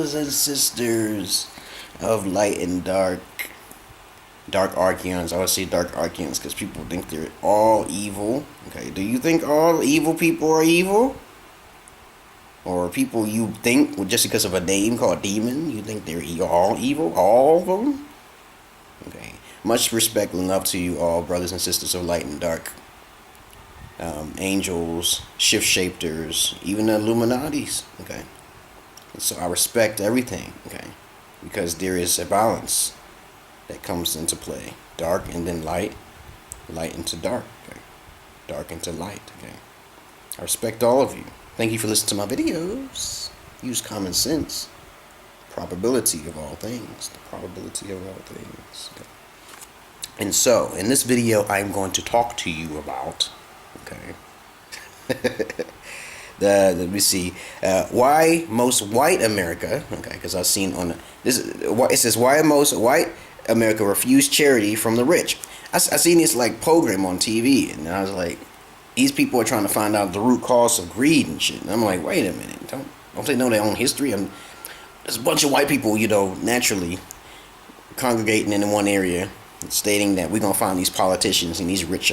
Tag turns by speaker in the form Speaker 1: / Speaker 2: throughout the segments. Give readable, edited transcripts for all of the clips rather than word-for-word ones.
Speaker 1: brothers and sisters of light and dark archeons. I would say dark archeons because people think they're all evil. Okay, do you think all evil people are evil? Or people you think, just because of a name called demon, you think they're all evil? All of them? Okay. Much respect and love to you all, brothers and sisters of light and dark. Angels, shift shapers, even the Illuminatis. Okay. And so I respect everything. Okay. Because there is a balance that comes into play. Dark and then light. Light into dark. Okay. Dark into light. Okay. I respect all of you. Thank you for listening to my videos. Use common sense. Probability of all things. The probability of all things. Okay. And so, in this video, I'm going to talk to you about, okay, let me see, why most white America, okay, because I've seen on this, it says why most white America refuse charity from the rich. I seen this like program on TV, and I was like, these people are trying to find out the root cause of greed and shit. And I'm like, wait a minute, don't they know their own history? There's a bunch of white people, naturally congregating in one area, stating that we're gonna find these politicians and these rich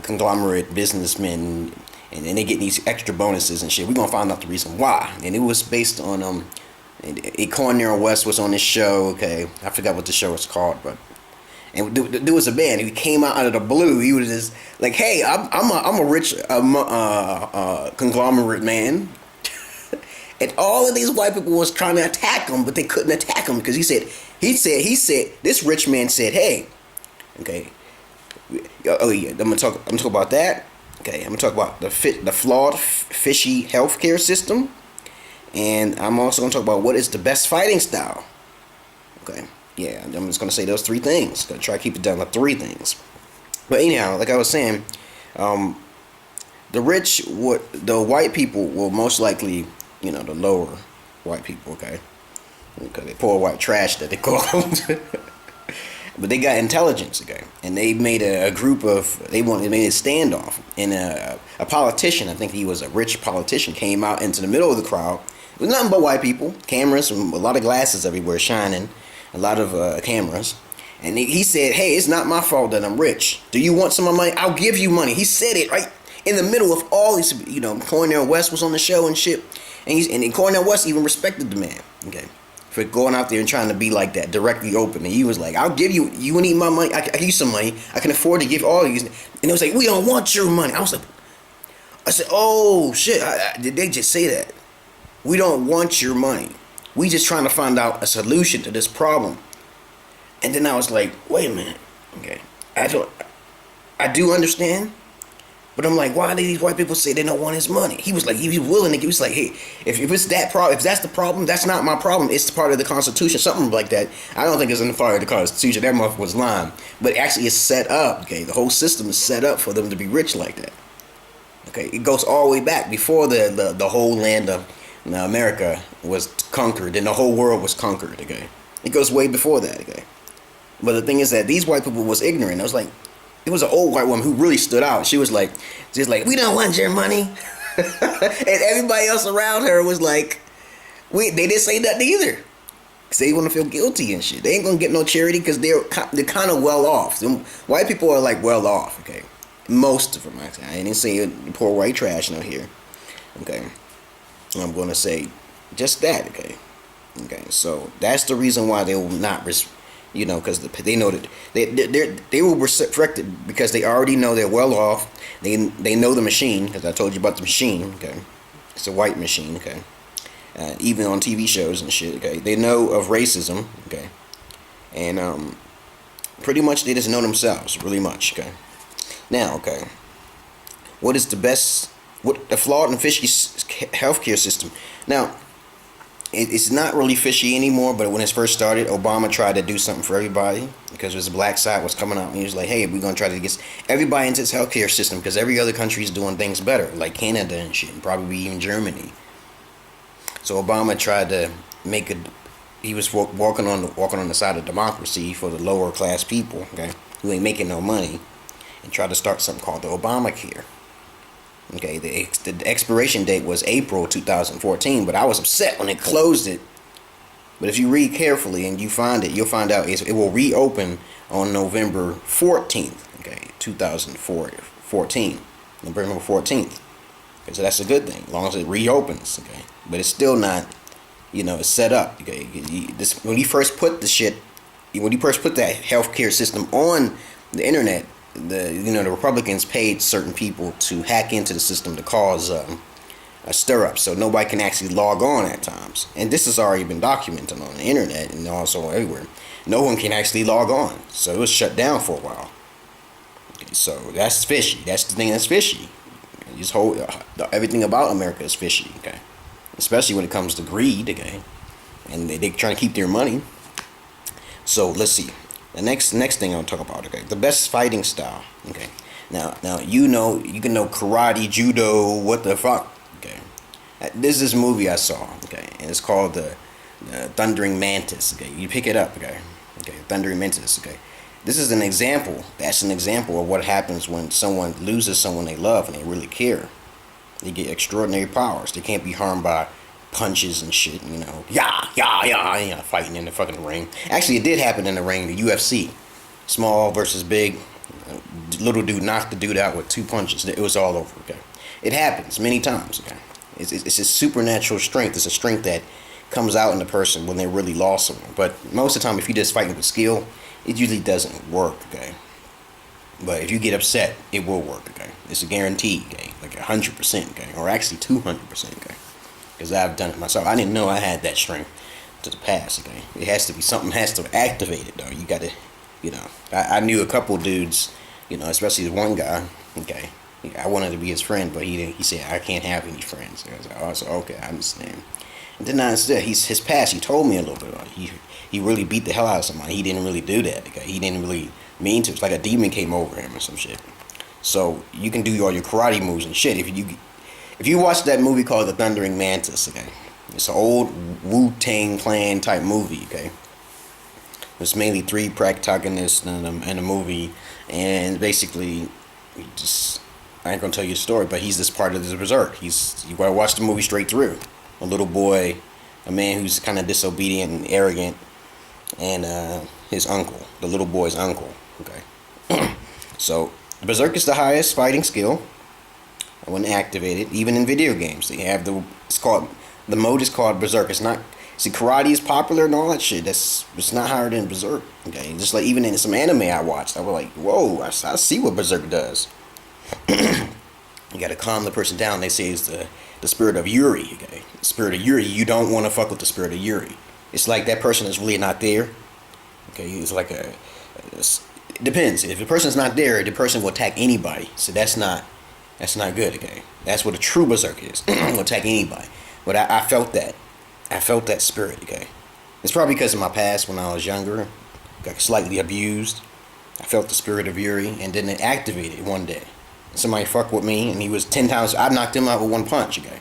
Speaker 1: conglomerate businessmen, and then they get these extra bonuses and shit. We're gonna find out the reason why. And it was based on Cornel West was on this show. Okay, I forgot what the show was called, but. And there was a man. He came out of the blue. He was just like, "Hey, I'm a rich conglomerate man," and all of these white people was trying to attack him, but they couldn't attack him because he said this rich man said, "Hey, okay, oh yeah, I'm gonna talk about that. Okay, I'm gonna talk about the flawed, fishy healthcare system, and I'm also gonna talk about what is the best fighting style." Okay. Yeah, I'm just going to say those three things. Going to try to keep it down to three things. But anyhow, like I was saying, the white people will most likely, the lower white people, okay? Because they poor white trash that they call them. But they got intelligence, okay? And they made they made a standoff. And a politician, I think he was a rich politician, came out into the middle of the crowd. It was nothing but white people, cameras, and a lot of glasses everywhere shining. A lot of cameras, and he said, "Hey, it's not my fault that I'm rich. Do you want some of my money? I'll give you money." He said it right in the middle of all these, Cornel West was on the show and shit, and Cornel West even respected the man, okay, for going out there and trying to be like that, directly open. And he was like, "I'll give you. You need my money? I give you some money. I can afford to give all of you." And it was like, "We don't want your money." I said, "Oh shit! Did they just say that? We don't want your money. We just trying to find out a solution to this problem." And then I was like, wait a minute. Okay. I do understand. But I'm like, why do these white people say they don't want his money? He was like, he was willing to, he was like, hey, if it's that problem, if that's the problem, that's not my problem. It's part of the Constitution, something like that. I don't think it's in the part of the Constitution. That motherfucker was lying. But actually it's set up, okay? The whole system is set up for them to be rich like that. Okay. It goes all the way back before the whole land of America was conquered and the whole world was conquered, okay? It goes way before that, okay? But the thing is that these white people was ignorant. I was like, it was an old white woman who really stood out. She was like, "We don't want your money." And everybody else around her was like, they didn't say nothing either. Because they want to feel guilty and shit. They ain't going to get no charity because they're kind of well off. Them white people are like well off, okay? Most of them, actually. I didn't say poor white trash no here, okay? I'm going to say just that, okay? Okay, so that's the reason why they will not, because they know that they will respect it because they already know they're well off. They know the machine, because I told you about the machine, okay? It's a white machine, okay? Even on TV shows and shit, okay? They know of racism, okay? And pretty much they just know themselves, really much, okay? Now, okay, what is the flawed and fishy healthcare system? Now, it's not really fishy anymore, but when it first started, Obama tried to do something for everybody because his black side was coming out, and he was like, hey, we're going to try to get everybody into this healthcare system because every other country is doing things better, like Canada and shit, and probably even Germany. So Obama tried to he was walking on the side of democracy for the lower class people, okay, who ain't making no money, and tried to start something called the Obamacare. Okay, the expiration date was April 2014, but I was upset when they closed it But if you read carefully and you find it, you'll find out it will reopen on November 14th, okay, 2014, November 14th. Okay, so that's a good thing, as long as it reopens, okay. But it's still not, it's set up, okay. When you first put that healthcare system on the internet, the Republicans paid certain people to hack into the system to cause a stir up, so nobody can actually log on at times. And this has already been documented on the internet and also everywhere. No one can actually log on, so it was shut down for a while. Okay, so that's fishy. That's the thing that's fishy. This whole everything about America is fishy. Okay, especially when it comes to greed. Okay, and they're trying to keep their money. So let's see. The next thing I'll talk about. Okay, the best fighting style. Okay, now you can know karate, judo, what the fuck. Okay, this is this movie I saw. Okay, and it's called the Thundering Mantis. Okay, you pick it up. Okay, Thundering Mantis. Okay, this is an example. That's an example of what happens when someone loses someone they love and they really care. They get extraordinary powers. They can't be harmed by punches and shit. Fighting in the fucking ring. Actually, it did happen in the ring. The UFC, small versus big. Little dude knocked the dude out with 2 punches. It was all over. Okay, it happens many times. Okay, it's a supernatural strength. It's a strength that comes out in the person when they really lost someone. But most of the time, if you just fighting with skill, it usually doesn't work. Okay, but if you get upset, it will work. Okay, it's a guarantee. Okay, like 100%. Okay, or actually 200%. Okay, because I've done it myself. I didn't know I had that strength to the past. Okay, it has to be something has to activate it though. You got to, I knew a couple dudes, especially one guy. Okay, I wanted to be his friend, but he said I can't have any friends. I was like, oh, so okay, I understand. And then I understood his past. He told me a little bit about it. He really beat the hell out of somebody. He didn't really do that. Okay? He didn't really mean to. It's like a demon came over him or some shit. So you can do all your karate moves and shit. If you watch that movie called The Thundering Mantis, okay, it's an old Wu-Tang Clan type movie. Okay, there's mainly 3 protagonists in the movie, and basically, I ain't gonna tell you the story, but he's this part of the berserk. You gotta watch the movie straight through. A little boy, a man who's kind of disobedient and arrogant, and his uncle, the little boy's uncle. Okay, so berserk is the highest fighting skill when activated. Even in video games, they have the mode is called berserk. It's not. See, karate is popular and all that shit. It's not higher than berserk. Okay, just like even in some anime I watched, I was like, whoa, I see what berserk does. You gotta calm the person down. They say it's the spirit of Yuri. Okay, the spirit of Yuri. You don't want to fuck with the spirit of Yuri. It's like that person is really not there. Okay, it's like it depends. If the person's not there, the person will attack anybody. So that's not good. Okay, that's what a true berserk is. Will attack anybody. But I felt that. I felt that spirit. Okay, it's probably because of my past when I was younger, got slightly abused. I felt the spirit of Yuri, and then it activated one day. Somebody fucked with me, and he was 10 times. I knocked him out with 1 punch. Okay,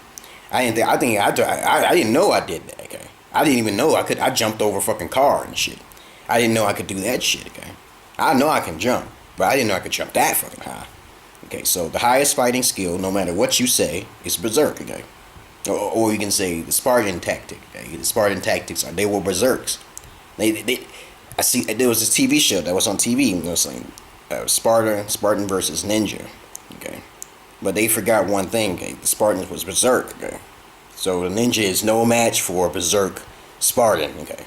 Speaker 1: I didn't know I did that. Okay, I didn't even know I could. I jumped over a fucking car and shit. I didn't know I could do that shit. Okay, I know I can jump, but I didn't know I could jump that fucking high. Okay, so the highest fighting skill, no matter what you say, is berserk. Okay, or you can say the Spartan tactic. Okay, the Spartan tactics they were berserks. I see there was this TV show that was on TV. It was like Spartan versus Ninja. Okay, but they forgot one thing. Okay, the Spartan was berserk. Okay, so the ninja is no match for a berserk Spartan. Okay,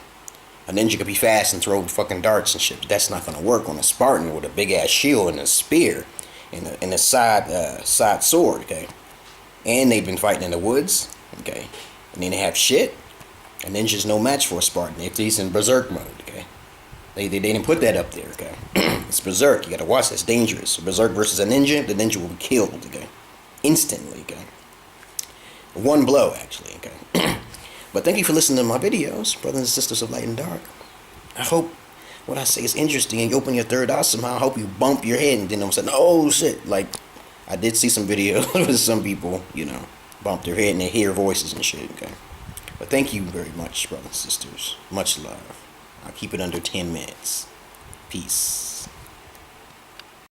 Speaker 1: a ninja could be fast and throw fucking darts and shit, but that's not gonna work on a Spartan with a big ass shield and a spear and a side sword. Okay, and they've been fighting in the woods. Okay, and then they have shit. A ninja's no match for a Spartan if he's in berserk mode. Okay, they didn't put that up there. Okay, it's berserk. You gotta watch. That's dangerous. Berserk versus a ninja. The ninja will be killed. Okay, instantly. Okay, 1 blow actually. Okay, but thank you for listening to my videos, brothers and sisters of light and dark. I hope what I say is interesting and you open your third eye somehow. I hope you bump your head and then I'm saying, oh shit. Like I did see some videos with some people, bump their head and they hear voices and shit. Okay, but thank you very much, brothers and sisters. Much love. I'll keep it under 10 minutes. Peace.